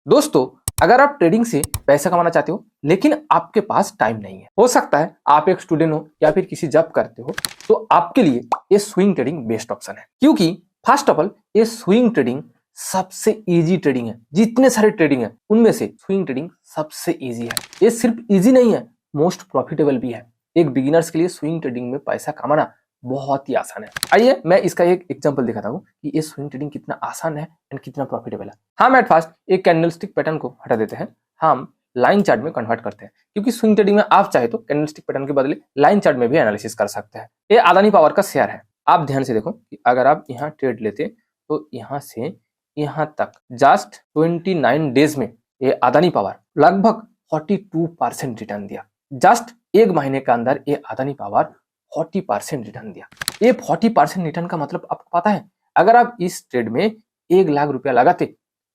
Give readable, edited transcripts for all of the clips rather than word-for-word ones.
दोस्तों, अगर आप ट्रेडिंग से पैसा कमाना चाहते हो लेकिन आपके पास टाइम नहीं है, हो सकता है आप एक स्टूडेंट हो या फिर किसी जॉब करते हो, तो आपके लिए ये स्विंग ट्रेडिंग बेस्ट ऑप्शन है। क्योंकि फर्स्ट ऑफ ऑल ये स्विंग ट्रेडिंग सबसे इजी ट्रेडिंग है। जितने सारे ट्रेडिंग है उनमें से स्विंग ट्रेडिंग सबसे इजी है। ये सिर्फ इजी नहीं है, मोस्ट प्रॉफिटेबल भी है। एक बिगिनर्स के लिए स्विंग ट्रेडिंग में पैसा कमाना बहुत ही आसान है। आइए मैं इसका एक एग्जांपल दिखाता हूँ कि ये स्विंग ट्रेडिंग कितना आसान है एंड कितना प्रॉफिटेबल है। हम एट फर्स्ट एक कैंडलस्टिक पैटर्न को हटा देते हैं, हम लाइन चार्ट में कन्वर्ट करते हैं। क्योंकि स्विंग ट्रेडिंग में आप चाहे तो कैंडलस्टिक पैटर्न के बदले लाइन चार्ट में भी एनालिसिस कर सकते हैं। ये अदानी पावर का शेयर है। आप ध्यान से देखो कि अगर आप यहाँ ट्रेड लेते तो यहाँ से यहाँ तक जस्ट 29 डेज में ये अदानी पावर लगभग 42% रिटर्न दिया। जस्ट एक महीने के अंदर ये अदानी पावर 40% रिटर्न दिया। ये 40% रिटर्न का मतलब आपको पता है, अगर आप इस ट्रेड में 1 लाख रुपया लगाते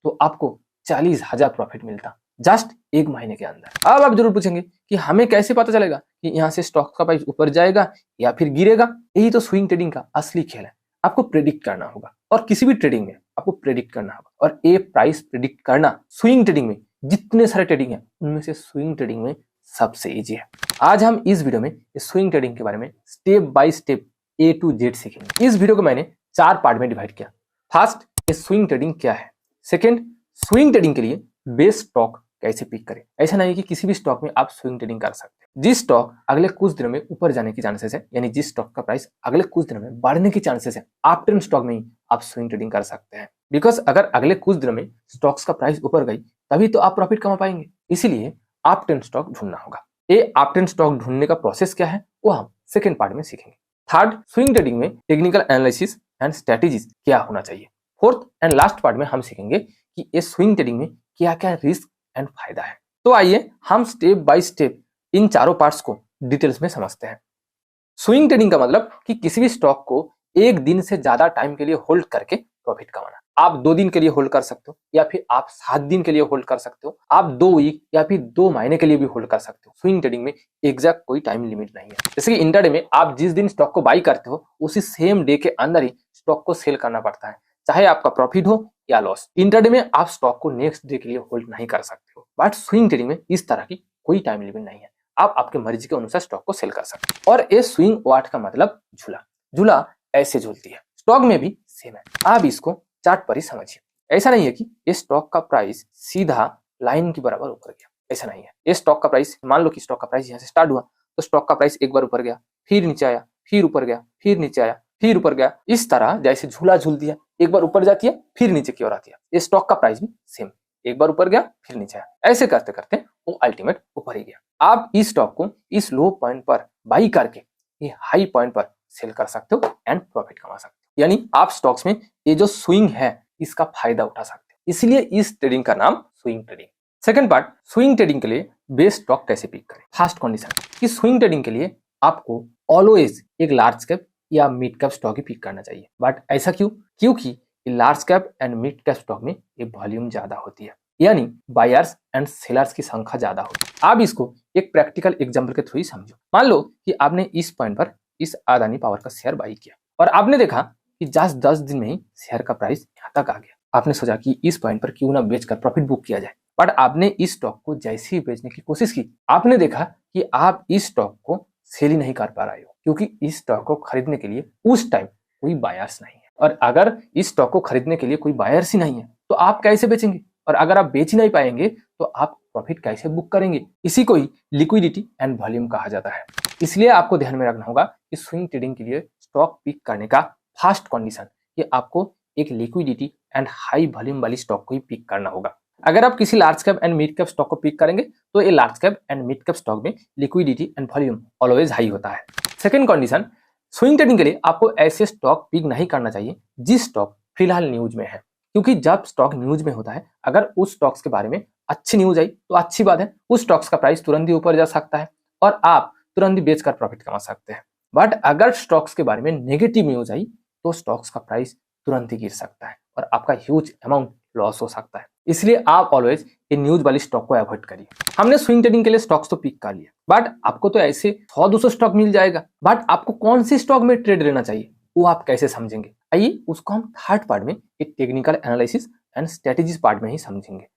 तो आपको 40,000 प्रॉफिट मिलता जस्ट एक महीने के अंदर। अब आप जरूर पूछेंगे कि हमें कैसे पता चलेगा कि यहाँ से स्टॉक का प्राइस ऊपर जाएगा या फिर गिरेगा। यही तो स्विंग ट्रेडिंग का असली खेल है। आपको प्रेडिक्ट करना होगा, और किसी भी ट्रेडिंग में आपको प्रेडिक्ट करना होगा। और ये प्राइस प्रेडिक्ट करना स्विंग ट्रेडिंग में जितने सारे ट्रेडिंग है उनमें से स्विंग ट्रेडिंग में सबसे इजी है। आज हम इस वीडियो में स्विंग ट्रेडिंग के बारे में step by step A to Z सीखेंगे। इस वीडियो को मैंने 4 पार्ट में डिवाइड किया। फर्स्ट, ये स्विंग ट्रेडिंग क्या है। सेकंड, स्विंग ट्रेडिंग के लिए बेस्ट स्टॉक कैसे पिक करें। ऐसा नहीं कि किसी भी स्टॉक में आप स्विंग ट्रेडिंग कर सकते हैं। जिस स्टॉक अगले कुछ दिनों में ऊपर जाने की चांसेस है, यानी जिस स्टॉक का प्राइस अगले कुछ दिनों में बढ़ने की चांसेस है, आप ट्रेंड स्टॉक में ही आप स्विंग ट्रेडिंग कर सकते हैं। बिकॉज अगर अगले कुछ दिनों में स्टॉक्स का प्राइस ऊपर गई तभी तो आप प्रॉफिट कमा पाएंगे। इसीलिए आप ट्रेंड स्टॉक ढूंढना होगा। ये आप ट्रेंड स्टॉक ढूंढने का प्रोसेस क्या है वो हम सेकंड पार्ट में सीखेंगे। थर्ड, स्विंग ट्रेडिंग में टेक्निकल एनालिसिस एंड स्ट्रेटेजीज क्या होना चाहिए। फोर्थ एंड लास्ट पार्ट में हम सीखेंगे कि ये स्विंग ट्रेडिंग में क्या क्या रिस्क एंड फायदा है। तो आइए हम स्टेप बाय स्टेप इन चारों पार्ट्स को डिटेल्स में समझते हैं। स्विंग ट्रेडिंग का मतलब कि किसी भी स्टॉक को एक दिन से ज्यादा टाइम के लिए होल्ड करके प्रॉफिट कमाना। आप 2 दिन के लिए होल्ड कर सकते हो, या फिर आप 7 दिन के लिए होल्ड कर सकते हो, आप 2 वीक या फिर 2 महीने के लिए भी होल्ड कर सकते हो। स्विंग ट्रेडिंग में एग्जैक्ट कोई टाइम लिमिट नहीं है। जैसे कि इंट्राडे में आप जिस दिन स्टॉक को बाई करते हो उसी सेम डे के अंदर ही स्टॉक को सेल करना पड़ता है, चाहे आपका प्रॉफिट हो या लॉस। इंट्राडे में आप स्टॉक को नेक्स्ट डे के लिए होल्ड नहीं कर सकते हो। बट स्विंग ट्रेडिंग में इस तरह की कोई टाइम लिमिट नहीं है। आप आपके मर्जी के अनुसार स्टॉक को सेल कर सकते हो। और ये स्विंग वाट का मतलब झूला। झूला ऐसे झूलती है, स्टॉक में भी सेम है। आप इसको चार्ट पर ही समझिए। ऐसा नहीं है कि ये स्टॉक का प्राइस सीधा लाइन के बराबर ऊपर गया, ऐसा नहीं है। ये स्टॉक का प्राइस, मान लो कि स्टॉक का प्राइस यहाँ से स्टार्ट हुआ तो स्टॉक का प्राइस एक बार ऊपर गया, फिर नीचे आया, फिर ऊपर गया, फिर नीचे आया, फिर ऊपर गया। इस तरह जैसे झूला झूलती है, एक बार ऊपर जाती है फिर नीचे की ओर आती है। ये स्टॉक का प्राइस भी सेम, एक बार ऊपर गया फिर नीचे आया। ऐसे करते करते वो अल्टीमेट ऊपर ही गया। आप इस स्टॉक को इस लो पॉइंट पर बाई करके ये हाई पॉइंट पर सेल कर सकते हो एंड प्रॉफिट कमा सकते हो। यानी आप स्टॉक्स में ये जो स्विंग है इसका फायदा उठा सकते हो। इसलिए इस ट्रेडिंग का नाम swing trading. Second part, swing trading के लिए बेस्ट स्टॉक कैसे पिक करें। फर्स्ट कंडीशन कि स्विंग ट्रेडिंग के लिए आपको ऑलवेज एक लार्ज कैप या मिड कैप स्टॉक ही पिक करना चाहिए। बट ऐसा क्यों? क्योंकि large cap and mid cap stock में ये वॉल्यूम ज्यादा होती है, यानी बायर्स एंड सेलर्स की संख्या ज्यादा होती है। आप इसको एक प्रैक्टिकल एग्जांपल के थ्रू ही समझो। मान लो कि आपने इस पॉइंट पर इस अदानी पावर का शेयर बाई किया और आपने देखा कि जस्ट 10 दिन में ही शेयर का प्राइस यहाँ तक आ गया। आपने सोचा कि इस पॉइंट पर क्यों ना बेचकर प्रॉफिट बुक किया जाए। बट आपने इस स्टॉक को जैसे ही बेचने की कोशिश की, आपने देखा कि आप इस स्टॉक को सेल ही नहीं कर पा रहे हो, क्योंकि इस स्टॉक को खरीदने के लिए उस टाइम कोई बायर्स नहीं है। और अगर इस स्टॉक को खरीदने के लिए कोई बायर्स ही नहीं है तो आप कैसे बेचेंगे? और अगर आप बेच ही नहीं पाएंगे तो आप प्रॉफिट कैसे बुक करेंगे? इसी को ही लिक्विडिटी एंड वॉल्यूम कहा जाता है। इसलिए आपको ध्यान में रखना होगा कि स्विंग ट्रेडिंग के लिए स्टॉक पिक करने का फर्स्ट कंडीशन कि आपको एक लिक्विडिटी एंड हाई वॉल्यूम वाली स्टॉक को ही पिक करना होगा। अगर आप किसी large cap and mid cap stock को पिक करेंगे तो ये large cap and mid cap stock में liquidity and volume always high होता है। सेकंड कंडीशन, स्विंग ट्रेडिंग के लिए आपको ऐसे स्टॉक पिक नहीं करना चाहिए जिस स्टॉक फिलहाल न्यूज में है। क्योंकि जब स्टॉक न्यूज में होता है, अगर उस स्टॉक्स के बारे में अच्छी न्यूज आई तो अच्छी बात है, उस स्टॉक्स का प्राइस तुरंत ही ऊपर जा सकता है और आप तुरंत ही बेचकर प्रॉफिट कमा सकते हैं। बट अगर स्टॉक्स के बारे में नेगेटिव न्यूज आई तो स्टॉक्स का प्राइस तुरंत ही गिर सकता है और आपका ह्यूज अमाउंट लॉस हो सकता है। इसलिए आप ऑलवेज ये न्यूज वाली स्टॉक को अवॉइड करिए। हमने स्विंग ट्रेडिंग के लिए स्टॉक्स तो पिक कर लिया, बट आपको तो ऐसे 100-200 स्टॉक मिल जाएगा। बट आपको कौन सी स्टॉक में ट्रेड लेना चाहिए वो आप कैसे समझेंगे? आइए उसको हम थर्ड पार्ट में एक technical analysis and strategies part में ही समझेंगे।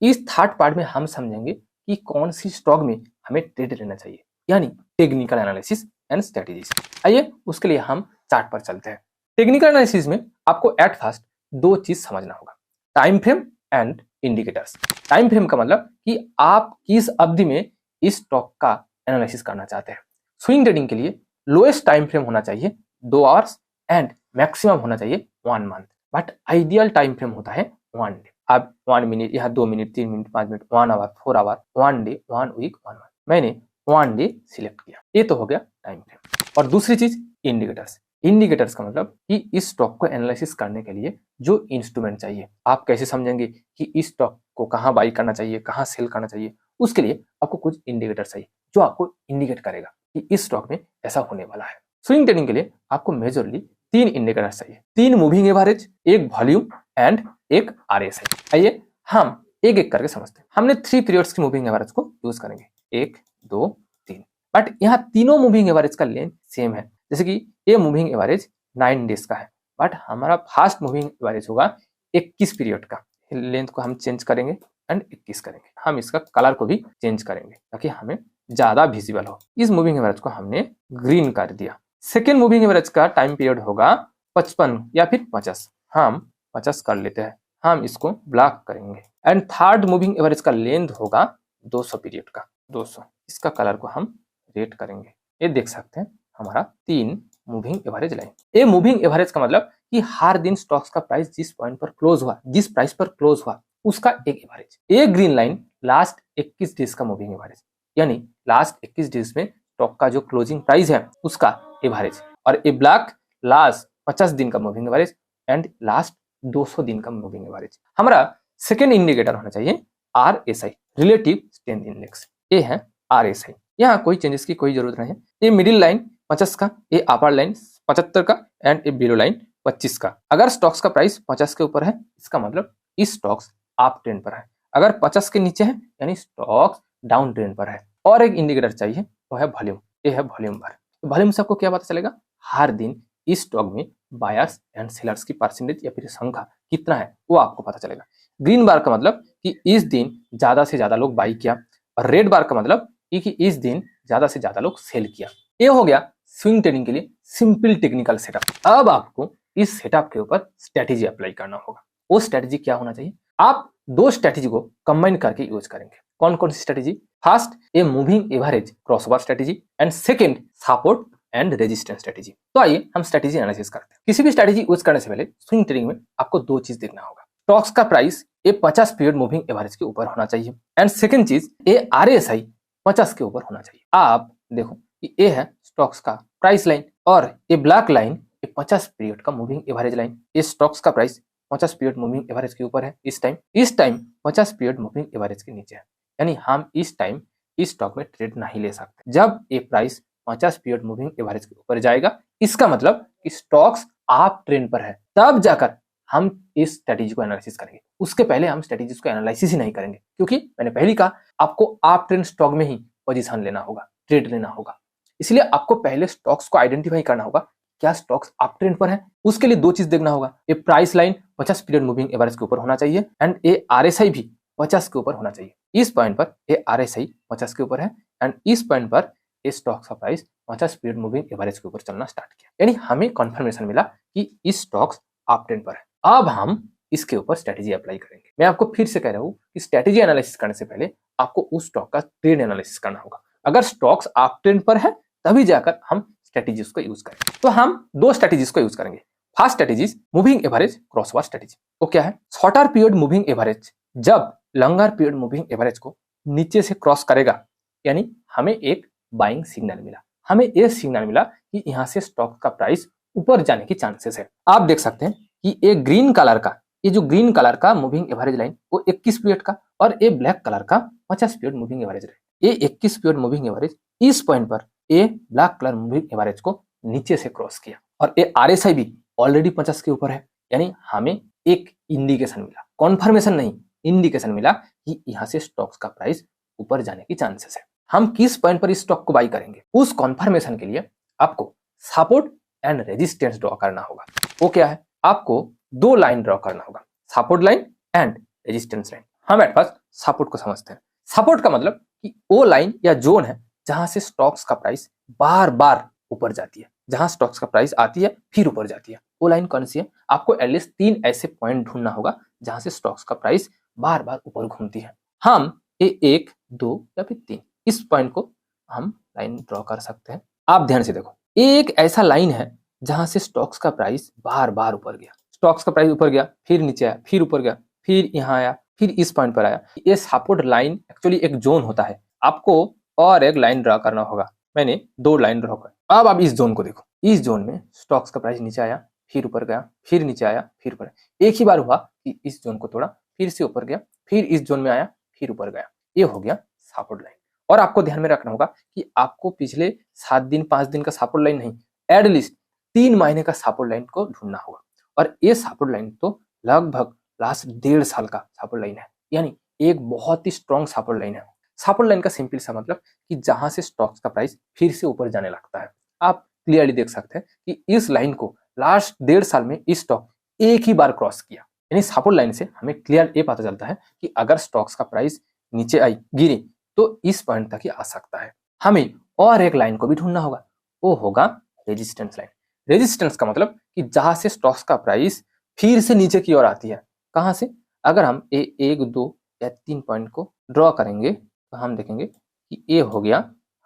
इस थर्ड पार्ट में हम समझेंगे कि कौन सी स्टॉक में हमें ट्रेड लेना चाहिए, यानी टेक्निकल एनालिसिस एंड स्ट्रेटेजीज। आइए उसके लिए हम चार्ट पर चलते हैं। टेक्निकल एनालिसिस में आपको एट फर्स्ट दो चीज समझना होगा, time frame and indicators. Time frame का मतलब कि आप किस अवधि में इस स्टॉक का एनालिसिस करना चाहते हैं। स्विंग ट्रेडिंग के लिए लोएस्ट टाइम फ्रेम होना चाहिए 2 आवर्स एंड मैक्सिमम होना चाहिए 1 month, but ideal time frame होता है 1 डे। आप 1 मिनट, यहाँ 2 minute, 3 minute, 5 minute, 1 hour, 4 hour, 1 day, 1 week, 1 month. मैंने 1 डे सिलेक्ट किया, ये तो हो गया टाइम फ्रेम। और दूसरी चीज इंडिकेटर्स। इंडिकेटर्स का मतलब कि इस स्टॉक को एनालिसिस करने के लिए जो इंस्ट्रूमेंट चाहिए। आप कैसे समझेंगे कि इस स्टॉक को कहाँ बाई करना चाहिए, कहाँ सेल करना चाहिए, उसके लिए आपको कुछ इंडिकेटर चाहिए जो आपको इंडिकेट करेगा कि इस स्टॉक में ऐसा होने वाला है। स्विंग ट्रेडिंग के लिए आपको मेजरली 3 इंडिकेटर्स चाहिए, 3 मूविंग एवरेज, एक वॉल्यूम एंड एक RSI। आइए हम एक एक करके समझते हैं। हमने 3 पीरियड्स की मूविंग एवरेज को यूज करेंगे, 1, 2, 3। बट यहाँ तीनों मूविंग एवरेज का लेंथ सेम है। जैसे कि ये मूविंग एवरेज 9 डेज का है, बट हमारा फास्ट मूविंग एवरेज होगा 21 पीरियड का। लेंथ को हम चेंज करेंगे एंड 21 करेंगे। हम इसका कलर को भी चेंज करेंगे ताकि हमें ज्यादा विजिबल हो। इस मूविंग एवरेज को हमने ग्रीन कर दिया। सेकेंड मूविंग एवरेज का टाइम पीरियड होगा 55 या फिर 50। हम 50 कर लेते हैं, हम इसको ब्लैक करेंगे। एंड थर्ड मूविंग एवरेज का लेंथ होगा 200 पीरियड का, 200। इसका कलर को हम रेड करेंगे। ये देख सकते हैं हमारा 3 मूविंग एवरेज लाइन। ये मूविंग एवरेज का मतलब कि हर दिन स्टॉक्स का प्राइस जिस पॉइंट पर क्लोज हुआ, जिस प्राइस पर क्लोज हुआ, उसका एक एवरेज। ये ग्रीन लाइन लास्ट 21 डेज का मूविंग एवरेज, यानी लास्ट 21 डेज में स्टॉक का जो क्लोजिंग प्राइस है उसका एवरेज। और ये ब्लैक लास्ट 50 दिन का मूविंग एवरेज एंड लास्ट 200 दिन का मूविंग एवरेज। हमारा सेकेंड इंडिकेटर होना चाहिए RSI, रिलेटिव स्ट्रेंथ इंडेक्स। ये है RSI। यहाँ कोई चेंजेस की कोई जरूरत नहीं है। ये मिडिल लाइन 50 का, ये अपर लाइन 75 का एंड ये बिलो लाइन 25 का। अगर स्टॉक्स का प्राइस 50 के ऊपर है, इसका मतलब इस स्टॉक्स अप ट्रेंड पर है। अगर 50 के नीचे है, यानी स्टॉक्स डाउन ट्रेंड पर है। और एक इंडिकेटर चाहिए, वो है वॉल्यूम। ये है वॉल्यूम बार। वॉल्यूम से आपको क्या पता चलेगा? हर दिन इस स्टॉक में बायर्स एंड सेलर्स की परसेंटेज या फिर संख्या कितना है वो आपको पता चलेगा। ग्रीन बार का मतलब कि इस दिन ज्यादा से ज्यादा लोग बाई किया, और रेड बार का मतलब कि इस दिन ज्यादा से ज्यादा लोग सेल किया। ये हो गया स्विंग ट्रेडिंग के लिए सिंपल टेक्निकल सेटअप। अब आपको इस सेटअप के ऊपर स्ट्रेटेजी अप्लाई करना होगा। वो स्ट्रेटेजी क्या होना चाहिए? आप 2 स्ट्रेटेजी को कंबाइन करके यूज करेंगे। कौन कौन सी strategy? First, a moving average crossover strategy and second, support and resistance strategy. तो आइए हम स्ट्रेटेजी एनालिसिस करते हैं। किसी भी स्ट्रेटेजी यूज करने से पहले स्विंग ट्रेडिंग में आपको 2 चीज देखना होगा। स्टॉक्स का प्राइस ये 50 पीरियड मूविंग एवरेज के ऊपर होना चाहिए एंड सेकंड चीज, ये RSI 50 के ऊपर होना चाहिए। आप देखो कि ये है स्टॉक्स का प्राइस लाइन और ये ब्लैक लाइन ये 50 पीरियड का मूविंग एवरेज लाइन। ये स्टॉक्स का प्राइस 50 पीरियड मूविंग एवरेज के ऊपर है इस टाइम 50 पीरियड मूविंग एवरेज के नीचे है, यानी हम इस टाइम इस स्टॉक में ट्रेड नहीं ले सकते। जब ये प्राइस 50 पीरियड मूविंग एवरेज के ऊपर जाएगा, इसका मतलब कि स्टॉक्स आप ट्रेंड पर है, तब जाकर हम इस स्ट्रेटेजी को एनालिसिस करेंगे। उसके पहले हम स्ट्रेटेजीज को एनालिसिस ही नहीं करेंगे, क्योंकि मैंने पहले कहा आपको आप ट्रेंड स्टॉक में ही पोजीशन लेना होगा, ट्रेड लेना होगा। इसलिए आपको पहले स्टॉक्स को आइडेंटिफाई करना होगा, क्या स्टॉक्स अप ट्रेंड पर है। उसके लिए 2 चीज देखना होगा, ये price line 50 period moving average के ऊपर होना चाहिए एंड ये RSI भी 50 के ऊपर होना चाहिए। इस पॉइंट पर ये RSI 50 के ऊपर है एंड इस पॉइंट पर इस स्टॉक्स का प्राइस 50 पीरियड मूविंग एवरेज के ऊपर चलना स्टार्ट किया, यानी हमें कंफर्मेशन मिला कि इस स्टॉक्स अप ट्रेंड पर है। अब हम इसके ऊपर स्ट्रेटेजी अप्लाई करेंगे। मैं आपको फिर से कह रहा हूं कि स्ट्रेटेजी एनालिसिस करने से पहले आपको उस स्टॉक का ट्रेड एनालिसिस करना होगा। अगर स्टॉक्स अप ट्रेंड पर है तभी जाकर हम स्ट्रेटेजीज को यूज करेंगे। तो हम 2 स्ट्रेटेजीज को यूज करेंगे। First strategy moving average crossover strategy. वो क्या है? शॉर्टर पीरियड मूविंग एवरेज जब लॉन्गर पीरियड मूविंग एवरेज को नीचे से क्रॉस करेगा, यानी हमें एक बाइंग सिग्नल मिला, हमें ये सिग्नल मिला कि यहाँ से स्टॉक का प्राइस ऊपर जाने की चांसेस है। आप देख सकते हैं कि ये ग्रीन कलर का, ये जो ग्रीन कलर का मूविंग एवरेज लाइन वो 21 पीरियड का और ये ब्लैक कलर का 50 पीरियड मूविंग एवरेज लाइन। ये 21 पीरियड मूविंग एवरेज इस पॉइंट पर ये ब्लैक कलर मूविंग एवरेज को नीचे से क्रॉस किया और ये RSI भी ऑलरेडी 50 के ऊपर है, यानी हमें एक इंडिकेशन मिला, कॉन्फर्मेशन नहीं, इंडिकेशन मिला कि यहाँ से स्टॉक्स का प्राइस ऊपर जाने की चांसेस है। हम किस पॉइंट पर इस स्टॉक को बाई करेंगे? उस कॉन्फर्मेशन के लिए आपको सपोर्ट एंड रेजिस्टेंस ड्रॉ करना होगा। वो क्या है? आपको 2 लाइन ड्रॉ करना होगा, support line and resistance line. हम एट फर्स्ट सपोर्ट को समझते हैं। सपोर्ट का मतलब कि वो लाइन या जोन है जहां से स्टॉक्स का प्राइस बार बार ऊपर जाती है, जहां स्टॉक्स का प्राइस आती है फिर ऊपर जाती है। वो लाइन कौन सी है? आपको एटलीस्ट 3 ऐसे पॉइंट ढूंढना होगा जहां से स्टॉक्स का प्राइस बार बार ऊपर घूमती है। हम ये 1, 2 या फिर 3 इस पॉइंट को हम लाइन ड्रॉ कर सकते हैं। आप ध्यान से देखो, एक ऐसा लाइन है जहां से स्टॉक्स का प्राइस बार बार ऊपर गया, स्टॉक्स का प्राइस ऊपर गया, फिर नीचे आया, फिर ऊपर गया, फिर यहाँ आया, फिर इस पॉइंट पर आया। ये सपोर्ट लाइन एक्चुअली एक जोन होता है। आपको और एक लाइन ड्रॉ करना होगा। मैंने 2 लाइन ड्रॉ कर। अब आप इस जोन को देखो, इस जोन में स्टॉक्स का प्राइस नीचे आया, फिर ऊपर गया, फिर नीचे आया, फिर ऊपर। एक ही बार हुआ कि इस जोन को तोड़ा, फिर से ऊपर गया, फिर इस जोन में आया, फिर ऊपर गया। ये हो गया सपोर्ट लाइन। और आपको ध्यान में रखना होगा कि आपको पिछले 7 दिन 5 दिन का सपोर्ट लाइन नहीं, एटलीस्ट 3 महीने का सपोर्ट लाइन को ढूंढना होगा। और ये सपोर्ट लाइन तो लगभग लास्ट 1.5 साल का सपोर्ट लाइन है, यानी एक बहुत ही स्ट्रॉन्ग सपोर्ट लाइन है। सपोर्ट लाइन का सिंपल सा मतलब कि जहां से स्टॉक्स का प्राइस फिर से ऊपर जाने लगता है। आप क्लियरली देख सकते हैं कि इस लाइन को लास्ट 1.5 साल में इस स्टॉक एक ही बार क्रॉस किया। यानी सपोर्ट लाइन से हमें क्लियर ये पता चलता है कि अगर स्टॉक्स का प्राइस नीचे आई, गिरी, तो इस पॉइंट तक ही आ सकता है। हमें और एक लाइन को भी ढूंढना होगा, वो होगा रेजिस्टेंस लाइन। रेजिस्टेंस का मतलब कि जहां से स्टॉक्स का प्राइस फिर से नीचे की ओर आती है। कहां से? अगर हम 1, 2 या 3 पॉइंट को ड्रॉ करेंगे तो हम देखेंगे कि ये हो गया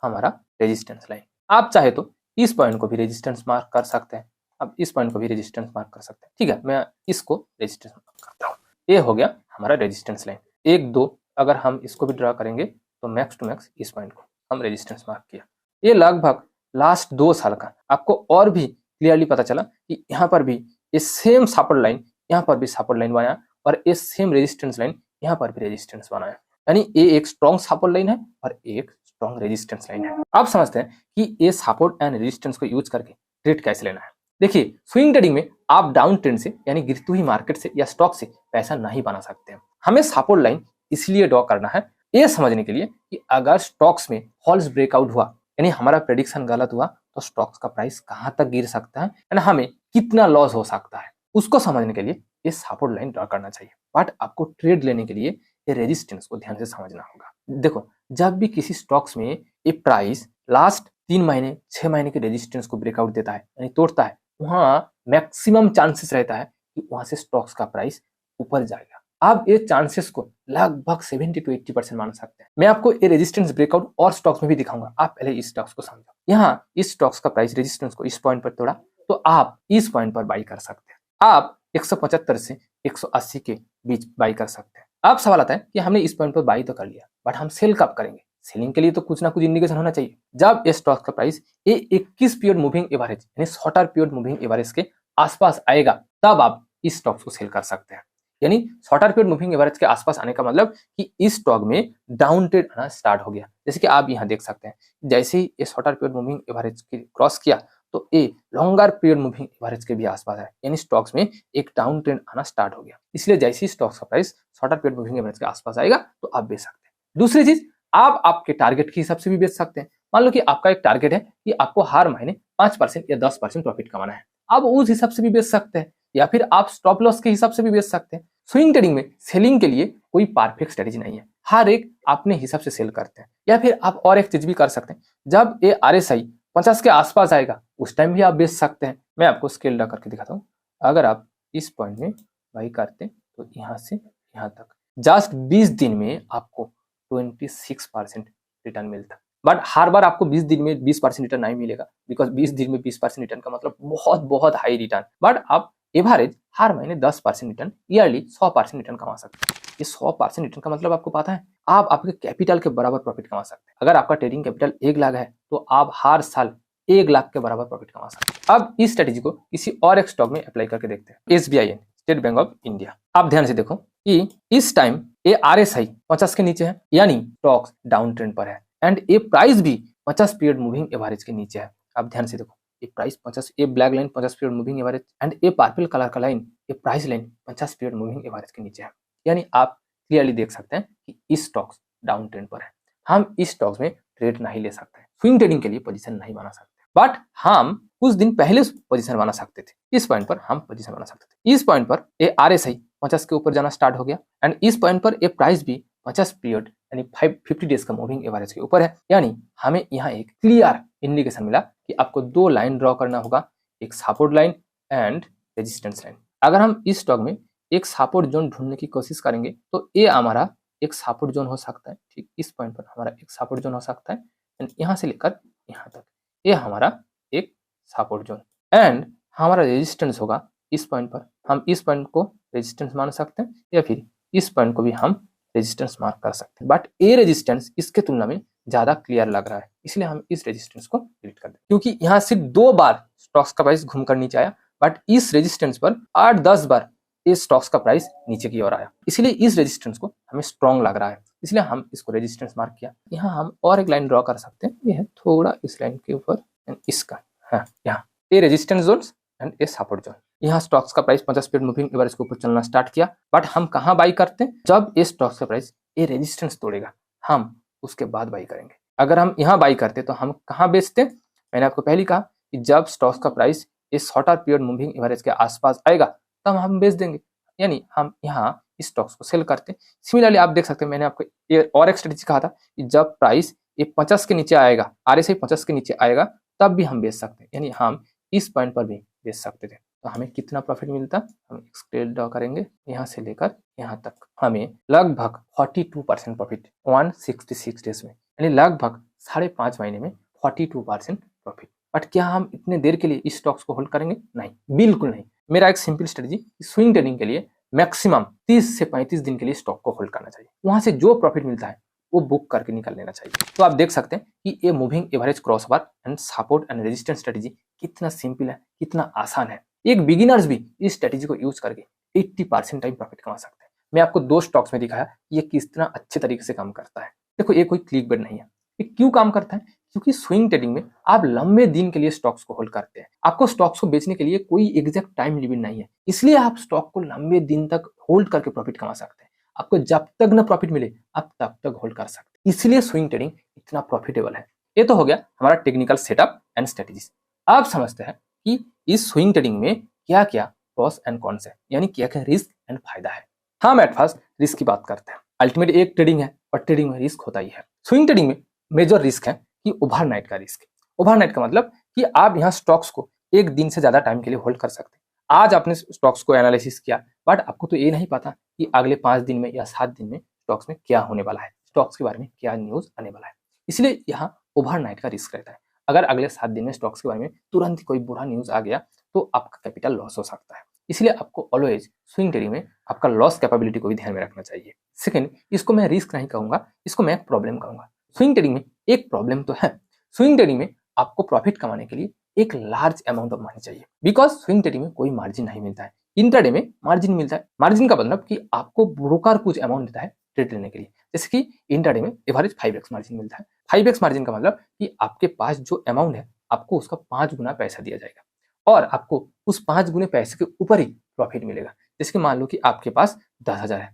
हमारा रेजिस्टेंस लाइन। आप चाहे तो इस पॉइंट को भी रेजिस्टेंस मार्क कर सकते हैं, अब इस पॉइंट को भी रेजिस्टेंस मार्क कर सकते हैं। ठीक है, मैं इसको रेजिस्टेंस मार्क करता हूँ। ये हो गया हमारा रेजिस्टेंस लाइन। 1, 2 अगर हम इसको भी ड्रॉ करेंगे तो मैक्स टू मैक्स इस पॉइंट को हम रेजिस्टेंस मार्क किया। ये लगभग लास्ट 2 साल का आपको और भी क्लियरली पता चला कि यहाँ पर भी ये सेम सपोर्ट लाइन, यहाँ पर भी सपोर्ट लाइन बनाया और ये सेम रेजिस्टेंस लाइन यहाँ पर भी रेजिस्टेंस बनाया। यानी ये एक स्ट्रॉन्ग सपोर्ट लाइन है और एक स्ट्रॉन्ग रेजिस्टेंस लाइन है। आप समझते हैं कि ये सपोर्ट एंड रेजिस्टेंस को यूज करके ट्रेड कैसे लेना है। देखिए, स्विंग ट्रेडिंग में आप डाउन ट्रेंड से यानी गिरती हुई मार्केट से या स्टॉक से पैसा नहीं बना सकते हैं। हमें सपोर्ट लाइन इसलिए ड्रॉ करना है ये समझने के लिए कि अगर स्टॉक्स में फॉल्स ब्रेकआउट हुआ, यानी हमारा प्रेडिक्शन गलत हुआ, तो स्टॉक्स का प्राइस कहां तक गिर सकता है यानी हमें कितना लॉस हो सकता है, उसको समझने के लिए ये सपोर्ट लाइन ड्रॉ करना चाहिए। बट आपको ट्रेड लेने के लिए ये रेजिस्टेंस को ध्यान से समझना होगा। देखो, जब भी किसी स्टॉक्स में ये प्राइस लास्ट 3 महीने 6 महीने के रेजिस्टेंस को ब्रेकआउट देता है यानी तोड़ता है, वहां मैक्सिमम चांसेस रहता है कि वहां से स्टॉक्स का प्राइस ऊपर जाएगा। आप ये चांसेस को लगभग 70 to 80% मान सकते हैं। मैं आपको ये रेजिस्टेंस ब्रेकआउट और स्टॉक्स में भी दिखाऊंगा। आप पहले इस स्टॉक्स को समझो। यहाँ इस स्टॉक्स का प्राइस रेजिस्टेंस को इस पॉइंट पर तोड़ा तो आप इस पॉइंट पर बाई कर सकते हैं। आप 175 से 180 के बीच बाई कर सकते हैं। अब सवाल आता है कि हमने इस पॉइंट पर बाई तो कर लिया, बट हम सेल कब करेंगे? सेलिंग के लिए तो कुछ ना कुछ इंडिकेशन होना चाहिए। जब ये स्टॉक का प्राइस ये 21 पीरियड मूविंग एवरेज यानी शॉर्टर पीरियड मूविंग एवरेज के आसपास आएगा, तब आप इस स्टॉक्स को सेल कर सकते हैं। यानी शॉर्टर पीरियड मूविंग एवरेज के आसपास आने का मतलब कि इस स्टॉक में डाउन ट्रेड आना स्टार्ट हो गया। जैसे कि आप यहाँ देख सकते हैं, जैसे ही ये शॉर्टर पीरियड मूविंग एवरेज की क्रॉस किया तो ये लॉन्गर पीरियड मूविंग एवरेज के भी आसपास है, यानी स्टॉक्स में एक डाउन ट्रेंड आना स्टार्ट हो गया। इसलिए जैसे ही स्टॉक्स का price shorter period moving average के आसपास आएगा तो आप बेच सकते हैं। दूसरी चीज, आप आपके टारगेट के हिसाब से भी बेच सकते हैं। मान लो कि आपका एक टारगेट है कि आपको हर महीने 5% या 10% प्रॉफिट कमाना है, आप उस हिसाब से भी बेच सकते हैं, या फिर आप स्टॉप लॉस के हिसाब से भी बेच सकते हैं। स्विंग ट्रेडिंग में सेलिंग के लिए कोई परफेक्ट स्ट्रेटेजी नहीं है, हर एक अपने हिसाब से सेल करते हैं। या फिर आप और एक चीज भी कर सकते हैं, जब ये RSI 50 के आसपास आएगा उस टाइम भी आप बेच सकते हैं। मैं आपको स्केल ड्रा करके दिखाता हूँ। अगर आप इस पॉइंट में बाई करते हैं तो यहाँ से यहाँ तक जस्ट 20 दिन में आपको 26% रिटर्न मिलता है। बट हर बार आपको 20 दिन में 20% रिटर्न नहीं मिलेगा, बिकॉज 20 दिन में 20% रिटर्न का मतलब बहुत बहुत हाई रिटर्न। बट आप एवरेज हर महीने 10% रिटर्न, ईयरली 100% रिटर्न कमा सकते हैं। ये 100% रिटर्न का मतलब आपको पता है, आप आपके कैपिटल के बराबर प्रॉफिट कमा सकते हैं। अगर आपका ट्रेडिंग कैपिटल 1 लाख है तो आप हर साल 1 लाख के बराबर प्रॉफिट कमा सकते हैं। अब इस स्ट्रेटेजी को किसी और एक स्टॉक में अप्लाई करके देखते हैं, SBIN, state bank of India. आप ध्यान से देखो कि इस टाइम ये RSI 50 के नीचे है, यानी स्टॉक्स डाउन ट्रेंड पर है, एंड ये प्राइस भी 50 पीरियड मूविंग एवरेज के नीचे है। आप ध्यान से देखो, ये प्राइस 50, ये black line 50 period moving average, and ये पर्पल कलर का लाइन, ये price line 50 period moving average के नीचे है। यानी आप क्लियरली देख सकते हैं कि इस स्टॉक्स डाउन ट्रेंड पर है। हम इस स्टॉक्स में ट्रेड नहीं ले सकते, स्विंग ट्रेडिंग के लिए पोजीशन नहीं बना सकते। बट हम कुछ दिन पहले पोजीशन बना सकते थे, इस पॉइंट पर हम पोजीशन बना सकते थे। इस पॉइंट पर ये RSI 50 के ऊपर जाना स्टार्ट हो गया एंड इस पॉइंट पर ये प्राइस भी 50 पीरियड यानी 50 डेज का मूविंग एवरेज के ऊपर है। यानी हमें यहाँ एक क्लियर इंडिकेशन मिला कि आपको दो लाइन ड्रॉ करना होगा, एक support line and resistance line. अगर हम इस स्टॉक में एक सपोर्ट जोन ढूंढने की कोशिश करेंगे तो ये हमारा एक सपोर्ट जोन हो सकता है, ठीक इस पॉइंट पर हमारा एक सपोर्ट जोन हो सकता है एंड यहाँ से लेकर यहाँ तक ये हमारा एक सपोर्ट जोन एंड हमारा रेजिस्टेंस होगा इस पॉइंट पर। हम इस पॉइंट को रेजिस्टेंस मान सकते हैं या फिर इस पॉइंट को भी हम रेजिस्टेंस मार्क कर सकते हैं, बट ये रेजिस्टेंस इसके तुलना में ज्यादा क्लियर लग रहा है, इसलिए हम इस रेजिस्टेंस को डिलीट कर दें। क्योंकि यहाँ सिर्फ 2 बार स्टॉक्स का प्राइस घूमकर नीचे आया, बट इस रेजिस्टेंस पर 8-10 बार इस स्टॉक्स का प्राइस नीचे की ओर आया, इसलिए इस रेजिस्टेंस को हमें स्ट्रॉन्ग लग रहा है, इसलिए हम इसको रेजिस्टेंस मार्क किया। यहाँ हम और एक लाइन ड्रॉ कर सकते हैं, ये है थोड़ा इस लाइन के ऊपर एंड इसका यहाँ ये रेजिस्टेंस जोन एंड ये सपोर्ट जोन। यहाँ स्टॉक्स का प्राइस 50 पीरियड मूविंग एवरेज के ऊपर चलना स्टार्ट किया, बट हम कहाँ बाई करते हैं? जब ये स्टॉक्स का प्राइस ये रेजिस्टेंस तोड़ेगा हम उसके बाद बाई करेंगे। अगर हम यहाँ बाई करते तो हम कहाँ बेचते? मैंने आपको पहले कहा कि जब स्टॉक्स का प्राइस इस शॉर्टर पीरियड मूविंग एवरेज के आसपास आएगा तब हम बेच देंगे, यानी हम यहाँ इस स्टॉक्स को सेल करते हैं। सिमिलरली आप देख सकते हैं, मैंने आपको ये और एक स्ट्रेटेजी कहा था कि जब प्राइस ये 50 के नीचे आएगा, RSI 50 के नीचे आएगा तब भी हम बेच सकते हैं, यानी हम इस पॉइंट पर भी बेच सकते थे। तो हमें कितना प्रॉफिट मिलता? हम एक स्केल ड्रॉ करेंगे, यहाँ से लेकर यहाँ तक हमें लगभग 42% प्रॉफिट 166 डेज में, यानी लगभग 5.5 महीने में 42% प्रॉफिट। बट क्या हम इतने देर के लिए इस स्टॉक्स को होल्ड करेंगे? नहीं, बिल्कुल नहीं। मेरा एक सिंपल स्ट्रेटजी, स्विंग ट्रेडिंग के लिए मैक्सिमम 30 से 35 दिन के लिए स्टॉक को होल्ड करना चाहिए, वहां से जो प्रॉफिट मिलता है वो बुक करके निकल लेना चाहिए। तो आप देख सकते हैं कि ये moving average crossover and support and resistance strategy कितना सिंपल है, कितना आसान है। एक बिगिनर्स भी इस स्ट्रेटजी को यूज करके 80% टाइम प्रॉफिट कमा सकते हैं। मैं आपको 2 स्टॉक्स में दिखाया ये किस तरह अच्छे तरीके से काम करता है। देखो ये कोई क्लिक बेट नहीं है, ये क्यों काम करता है? क्योंकि स्विंग ट्रेडिंग में आप लंबे दिन के लिए स्टॉक्स को होल्ड करते हैं, आपको स्टॉक्स को बेचने के लिए कोई एग्जैक्ट टाइम लिमिट नहीं है, इसलिए आप स्टॉक को लंबे दिन तक होल्ड करके प्रॉफिट कमा सकते हैं। आपको जब तक ना प्रॉफिट मिले आप तब तक होल्ड कर सकते हैं, इसलिए स्विंग ट्रेडिंग इतना प्रॉफिटेबल है। ये तो हो गया हमारा टेक्निकल सेटअप एंड स्ट्रेटेजीज। आप समझते हैं कि इस स्विंग ट्रेडिंग में क्या क्या प्रॉस एंड कॉन्स है, यानी क्या क्या रिस्क एंड फायदा है। हम एट फर्स्ट रिस्क की बात करते हैं। अल्टीमेट एक ट्रेडिंग है और ट्रेडिंग में रिस्क होता ही है। स्विंग ट्रेडिंग में मेजर रिस्क है कि ओवरनाइट का रिस्क। ओवरनाइट का मतलब कि आप यहाँ स्टॉक्स को एक दिन से ज्यादा टाइम के लिए होल्ड कर सकते हैं। आज आपने स्टॉक्स को एनालिसिस किया, बट आपको तो ये नहीं पता कि अगले 5 दिन में या 7 दिन में स्टॉक्स में क्या होने वाला है, स्टॉक्स के बारे में क्या न्यूज आने वाला है, इसलिए यहाँ ओवरनाइट का रिस्क रहता है। अगर अगले 7 दिन में स्टॉक्स के बारे में तुरंत कोई बुरा न्यूज आ गया तो आपका कैपिटल लॉस हो सकता है, इसलिए आपको ऑलवेज स्विंग ट्रेडिंग में आपका लॉस कैपेबिलिटी को भी ध्यान में रखना चाहिए। सेकंड, इसको मैं रिस्क नहीं कहूंगा, इसको मैं प्रॉब्लम कहूंगा। स्विंग ट्रेडिंग में एक प्रॉब्लम तो है, स्विंग ट्रेडिंग में आपको प्रॉफिट कमाने के लिए एक लार्ज अमाउंट ऑफ मनी चाहिए, बिकॉज स्विंग ट्रेडिंग में कोई मार्जिन नहीं मिलता है। इंट्राडे में मार्जिन मिलता है। मार्जिन का मतलब कि आपको ब्रोकर कुछ अमाउंट देता है ट्रेड लेने के लिए, जैसे कि इंट्राडे में एवरेज 5x मार्जिन मिलता है। 5x मार्जिन का मतलब कि आपके पास जो अमाउंट है आपको उसका 5 गुना पैसा दिया जाएगा और आपको उस 5 गुने पैसे के ऊपर ही प्रॉफिट मिलेगा। जैसे कि मान लो कि आपके पास 10,000 है,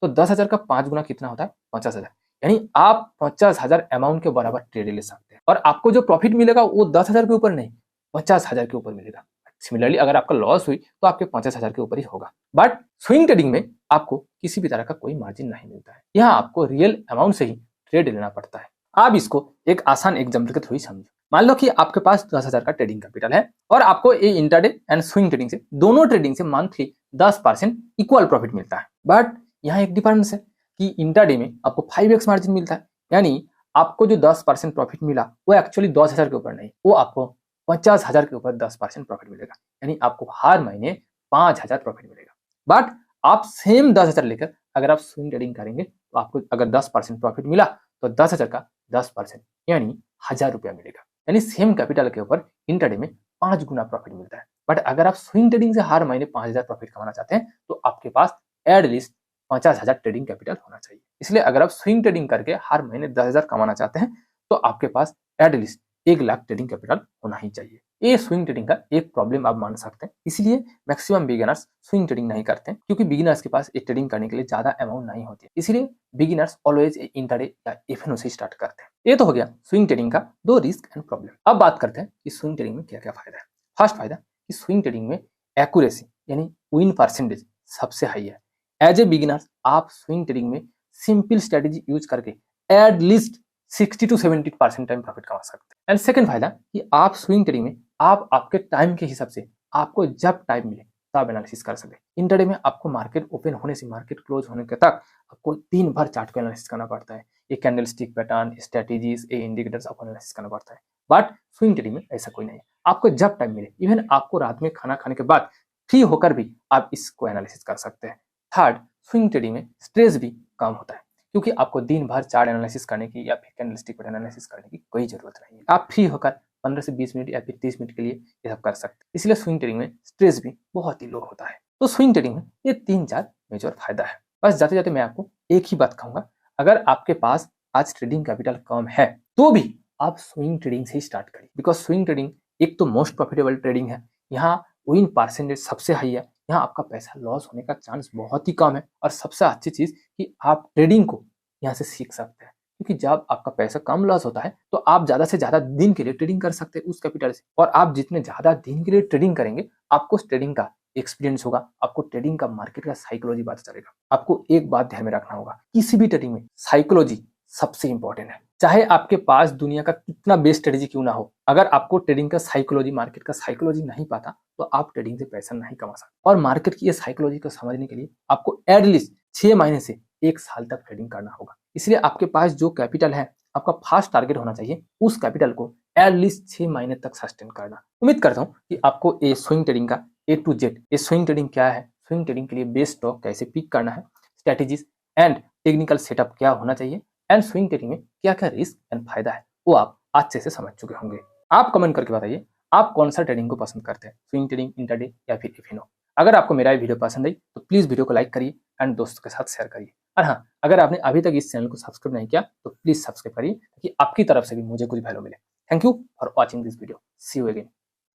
तो 10,000 का 5 गुना कितना होता है? 50,000, यानी आप 50,000 अमाउंट के बराबर ट्रेड ले सकते हैं और आपको जो प्रॉफिट मिलेगा वो 10,000 के ऊपर नहीं 50,000 के ऊपर मिलेगा। सिमिलरली अगर आपका लॉस हुई तो आपके 50,000 के ऊपर ही होगा। बट स्विंग ट्रेडिंग में आपको किसी भी तरह का कोई मार्जिन नहीं मिलता है, यहाँ आपको रियल अमाउंट से ही ट्रेड लेना पड़ता है। आप इसको एक आसान एग्जाम्पल के थ्रू ही समझो। मान लो कि आपके पास 10,000 का ट्रेडिंग कैपिटल है और आपको ये इंट्राडे एंड स्विंग ट्रेडिंग से दोनों ट्रेडिंग से मंथली 10% इक्वल प्रॉफिट मिलता है। बट यहाँ एक डिफरेंस है कि इंट्राडे में आपको 5x मार्जिन मिलता है, यानी आपको जो 10% प्रॉफिट मिला वो एक्चुअली 10,000 के ऊपर नहीं, वो आपको 50,000 के ऊपर 10% प्रॉफिट मिलेगा, यानी आपको हर महीने 5,000 प्रॉफिट मिलेगा। बट आप सेम 10,000 लेकर अगर आप स्विंग ट्रेडिंग करेंगे तो आपको अगर 10% प्रॉफिट मिला तो 10,000 का 10% यानी 1,000 रुपया मिलेगा, यानी सेम कैपिटल के ऊपर इंट्राडे में 5 गुना प्रॉफिट मिलता है। बट अगर आप स्विंग ट्रेडिंग से हर महीने 5,000 प्रॉफिट कमाना चाहते हैं तो आपके पास एटलीस्ट 50,000 ट्रेडिंग कैपिटल होना चाहिए। इसलिए अगर आप स्विंग ट्रेडिंग करके हर महीने 10,000 कमाना चाहते हैं तो आपके पास एटलीस्ट 1 लाख ट्रेडिंग कैपिटल होना ही चाहिए। ये स्विंग ट्रेडिंग का एक प्रॉब्लम आप मान सकते हैं। इसलिए मैक्सिमम बिगिनर्स स्विंग ट्रेडिंग नहीं करते हैं, क्योंकि बिगिनर्स के पास ये ट्रेडिंग करने के लिए ज्यादा अमाउंट नहीं होती है। इसलिए बिगिनर्स ऑलवेज इंट्राडे या एफएनओ से स्टार्ट करते हैं। ये तो हो गया स्विंग ट्रेडिंग का दो रिस्क एंड प्रॉब्लम। अब बात करते हैं कि स्विंग ट्रेडिंग में क्या क्या फायदा है। फर्स्ट फायदा कि स्विंग ट्रेडिंग में एक्यूरेसी यानी विन परसेंटेज सबसे हाई है। एज ए बिगिनर्स आप स्विंग ट्रेडिंग में सिंपल स्ट्रेटेजी यूज करके at least 60 to 70% time profit कमा सकते हैं। एंड सेकंड फायदा कि आप स्विंग ट्रेडिंग में आप आपके टाइम के हिसाब से आपको जब टाइम मिले तब एनालिसिस कर सकते हैं। इंट्राडे में आपको मार्केट ओपन होने से मार्केट क्लोज होने के तक आपको दिन भर चार्ट को एनालिसिस करना पड़ता है। ये कैंडलस्टिक पैटर्न, स्ट्रेटेजीज, ये इंडिकेटर्स आपको एनालिसिस करना पड़ता है। बट स्विंग ट्रेडिंग में ऐसा कोई नहीं है। आपको जब टाइम मिले, इवन आपको रात में खाना खाने के बाद फ्री होकर भी आप इसको एनालिसिस कर सकते हैं। थर्ड, स्विंग ट्रेडिंग में स्ट्रेस भी कम होता है, क्योंकि आपको दिन भर चार्ट एनालिसिस करने की या फिर कैंडलस्टिक पैटर्न एनालिसिस करने की कोई जरूरत नहीं है। आप फ्री होकर 15 से 20 मिनट या फिर 30 मिनट के लिए ये सब कर सकते हैं। इसलिए स्विंग ट्रेडिंग में स्ट्रेस भी बहुत ही लो होता है। तो स्विंग ट्रेडिंग में ये 3-4 मेजर फायदा है। बस जाते जाते मैं आपको एक ही बात कहूंगा, अगर आपके पास आज ट्रेडिंग कैपिटल कम है तो भी आप स्विंग ट्रेडिंग से ही स्टार्ट करिए, बिकॉज स्विंग ट्रेडिंग एक तो मोस्ट प्रॉफिटेबल ट्रेडिंग है। यहाँ विन परसेंटेज सबसे हाई है। यहाँ आपका पैसा लॉस होने का चांस बहुत ही कम है। और सबसे अच्छी चीज कि आप ट्रेडिंग को यहाँ से सीख सकते हैं, क्योंकि जब आपका पैसा कम लॉस होता है तो आप ज्यादा से ज्यादा दिन के लिए ट्रेडिंग कर सकते हैं उस कैपिटल से। और आप जितने ज्यादा दिन के लिए ट्रेडिंग करेंगे आपको ट्रेडिंग का एक्सपीरियंस होगा, आपको ट्रेडिंग का मार्केट का साइकोलॉजी पता चलेगा। आपको एक बात ध्यान में रखना होगा, किसी भी ट्रेडिंग में साइकोलॉजी सबसे इंपॉर्टेंट है। चाहे आपके पास दुनिया का कितना बेस्ट स्ट्रेटेजी क्यों ना हो, अगर आपको ट्रेडिंग का साइकोलॉजी, मार्केट का साइकोलॉजी नहीं पता तो आप ट्रेडिंग से पैसा नहीं कमा सकते। और मार्केट की ये साइकोलॉजी को समझने के लिए आपको एटलीस्ट 6 महीने से 1 साल तक ट्रेडिंग करना होगा। इसलिए आपके पास जो कैपिटल है, आपका फर्स्ट टारगेट होना चाहिए उस कैपिटल को एटलीस्ट 6 महीने तक सस्टेन करना। उम्मीद करता हूँ कि आपको ये स्विंग ट्रेडिंग का A to Z, ये स्विंग ट्रेडिंग क्या है, स्विंग ट्रेडिंग के लिए बेस्ट स्टॉक कैसे पिक करना है, स्ट्रेटेजीज एंड टेक्निकल सेटअप क्या होना चाहिए, एंड स्विंग ट्रेडिंग में क्या क्या रिस्क एंड फायदा है, वो आप अच्छे से समझ चुके होंगे। आप कमेंट करके बताइए आप कौन सा ट्रेडिंग को पसंद करते हैं, स्विंग ट्रेडिंग, इंट्राडे या फिर एफएनओ। अगर आपको मेरा वीडियो पसंद आई तो प्लीज वीडियो को लाइक करिए एंड दोस्तों के साथ शेयर करिए। और हाँ, अगर आपने अभी तक इस चैनल को सब्सक्राइब नहीं किया तो प्लीज सब्सक्राइब करिए, ताकि आपकी तरफ से भी मुझे कुछ वैल्यू मिले। Thank you for watching this video. See you again.